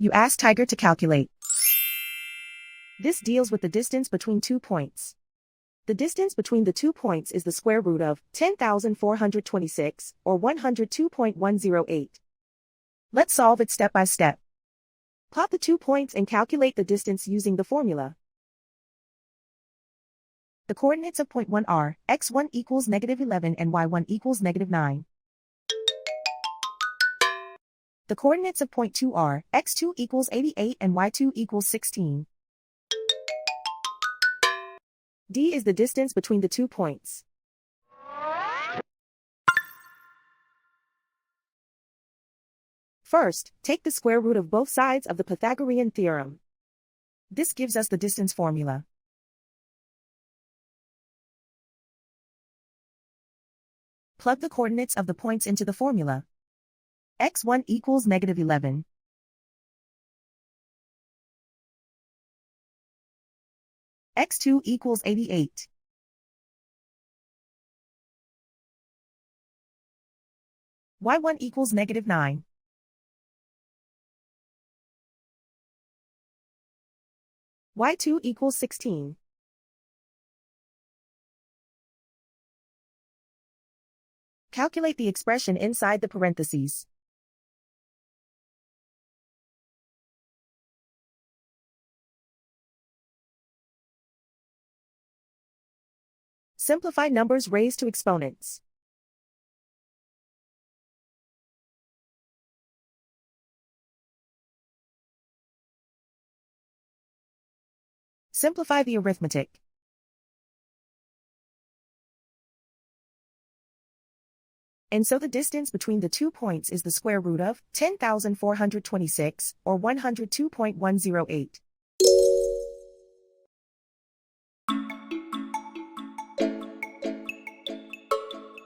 You ask Tiger to calculate. This deals with the distance between 2 points. The distance between the 2 points is the square root of 10,426, or 102.108. Let's solve it step by step. Plot the 2 points and calculate the distance using the formula. The coordinates of point 1 are x1 equals -11 and y1 equals -9. The coordinates of point 2 are x2 equals 88 and y2 equals 16. D is the distance between the 2 points. First, take the square root of both sides of the Pythagorean theorem. This gives us the distance formula. Plug the coordinates of the points into the formula. x1 equals -11. x2 equals 88. y1 equals -9. y2 equals 16. Calculate the expression inside the parentheses. Simplify numbers raised to exponents. Simplify the arithmetic. And so the distance between the 2 points is the square root of 10,426, or 102.108.